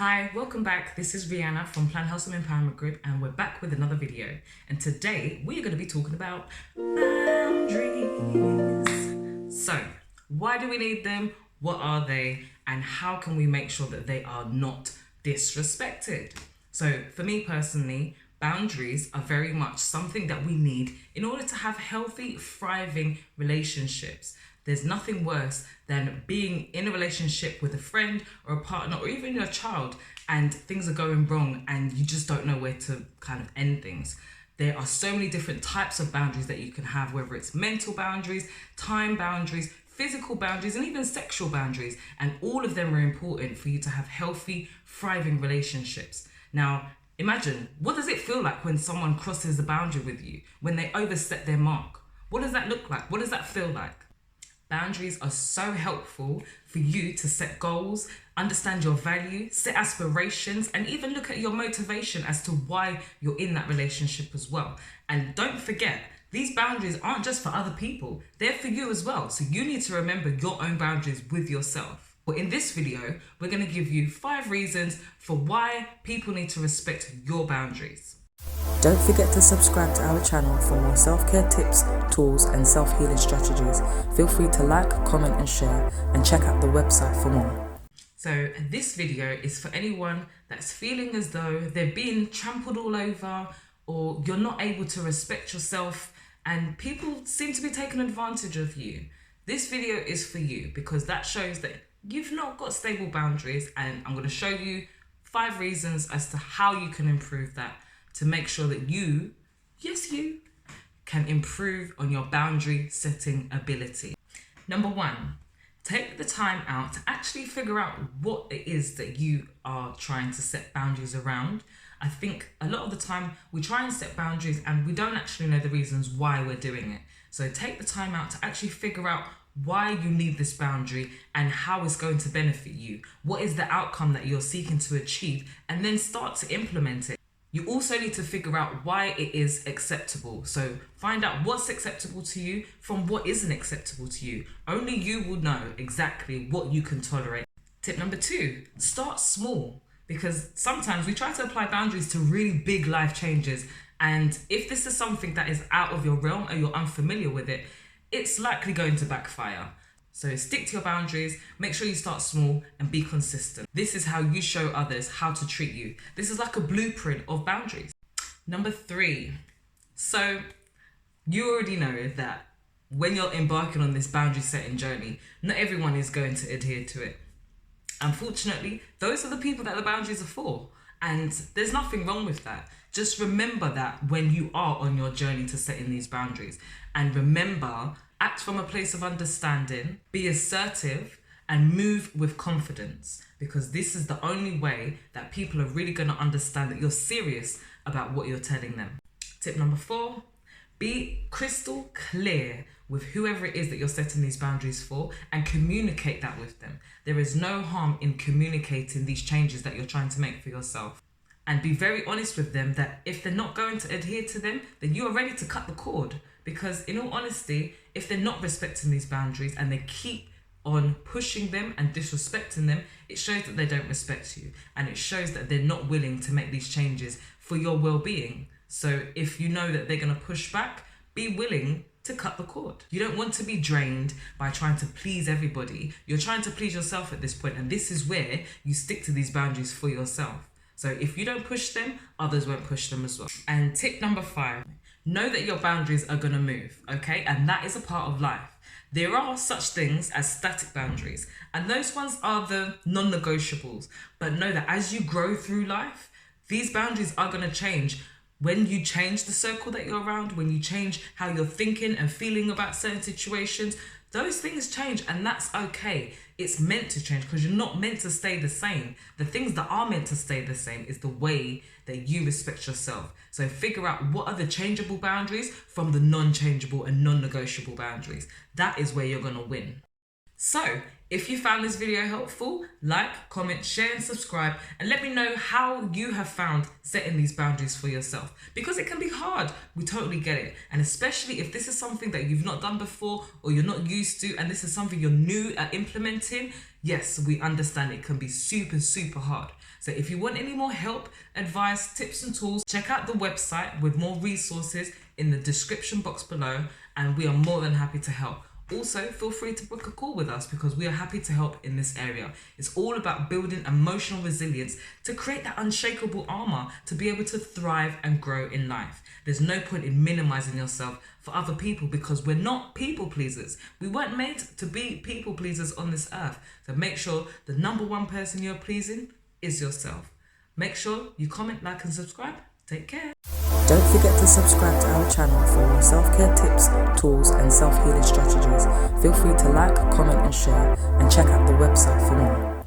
Hi, welcome back. This is Rihanna from Plan Wholesome Empowerment Group, and we're back with another video. And today we are going to be talking about boundaries. So, why do we need them? What are they? And how can we make sure that they are not disrespected? So, for me personally, boundaries are very much something that we need in order to have healthy, thriving relationships. There's nothing worse than being in a relationship with a friend or a partner or even your child and things are going wrong and you just don't know where to kind of end things. There are so many different types of boundaries that you can have, whether it's mental boundaries, time boundaries, physical boundaries, and even sexual boundaries. And all of them are important for you to have healthy, thriving relationships. Now, imagine, what does it feel like when someone crosses the boundary with you, when they overstep their mark? What does that look like? What does that feel like? Boundaries are so helpful for you to set goals, understand your value, set aspirations, and even look at your motivation as to why you're in that relationship as well. And don't forget, these boundaries aren't just for other people, they're for you as well. So you need to remember your own boundaries with yourself. But in this video, we're going to give you 5 reasons for why people need to respect your boundaries. Don't forget to subscribe to our channel for more self-care tips, tools and self-healing strategies. Feel free to like, comment and share, and check out the website for more. So this video is for anyone that's feeling as though they're being trampled all over, or you're not able to respect yourself and people seem to be taking advantage of you. This video is for you because that shows that you've not got stable boundaries, and I'm going to show you 5 reasons as to how you can improve that, to make sure that you, yes you, can improve on your boundary setting ability. Number 1, take the time out to actually figure out what it is that you are trying to set boundaries around. I think a lot of the time we try and set boundaries and we don't actually know the reasons why we're doing it. So take the time out to actually figure out why you need this boundary and how it's going to benefit you. What is the outcome that you're seeking to achieve, and then start to implement it. You also need to figure out why it is acceptable. So find out what's acceptable to you from what isn't acceptable to you. Only you will know exactly what you can tolerate. Tip number 2, start small, because sometimes we try to apply boundaries to really big life changes. And if this is something that is out of your realm or you're unfamiliar with it, it's likely going to backfire. So stick to your boundaries, make sure you start small and be consistent. This is how you show others how to treat you. This is like a blueprint of boundaries. Number 3, so you already know that when you're embarking on this boundary setting journey, not everyone is going to adhere to it. Unfortunately, those are the people that the boundaries are for. And there's nothing wrong with that. Just remember that when you are on your journey to setting these boundaries. And remember, act from a place of understanding, be assertive, and move with confidence. Because this is the only way that people are really going to understand that you're serious about what you're telling them. Tip number 4, be crystal clear with whoever it is that you're setting these boundaries for, and communicate that with them. There is no harm in communicating these changes that you're trying to make for yourself. And be very honest with them that if they're not going to adhere to them, then you are ready to cut the cord. Because in all honesty, if they're not respecting these boundaries and they keep on pushing them and disrespecting them, it shows that they don't respect you. And it shows that they're not willing to make these changes for your well-being. So if you know that they're going to push back, be willing to cut the cord. You don't want to be drained by trying to please everybody. You're trying to please yourself at this point, and this is where you stick to these boundaries for yourself. So if you don't push them, others won't push them as well. And tip number 5, know that your boundaries are going to move, okay? And that is a part of life. There are such things as static boundaries, and those ones are the non-negotiables. But know that as you grow through life, these boundaries are going to change. When you change the circle that you're around, when you change how you're thinking and feeling about certain situations, those things change, and that's okay. It's meant to change because you're not meant to stay the same. The things that are meant to stay the same is the way that you respect yourself. So figure out what are the changeable boundaries from the non-changeable and non-negotiable boundaries. That is where you're going to win. So, if you found this video helpful, like, comment, share and subscribe, and let me know how you have found setting these boundaries for yourself, because it can be hard. We totally get it. And especially if this is something that you've not done before or you're not used to, and this is something you're new at implementing, yes, we understand it can be super, super hard. So if you want any more help, advice, tips and tools, check out the website with more resources in the description box below, and we are more than happy to help. Also, feel free to book a call with us because we are happy to help in this area. It's all about building emotional resilience to create that unshakable armor to be able to thrive and grow in life. There's no point in minimizing yourself for other people because we're not people pleasers. We weren't made to be people pleasers on this earth. So make sure the number one person you're pleasing is yourself. Make sure you comment, like and subscribe. Take care. Don't forget to subscribe to our channel for more self-care tips, tools and self-healing strategies. Feel free to like, comment and share, and check out the website for more.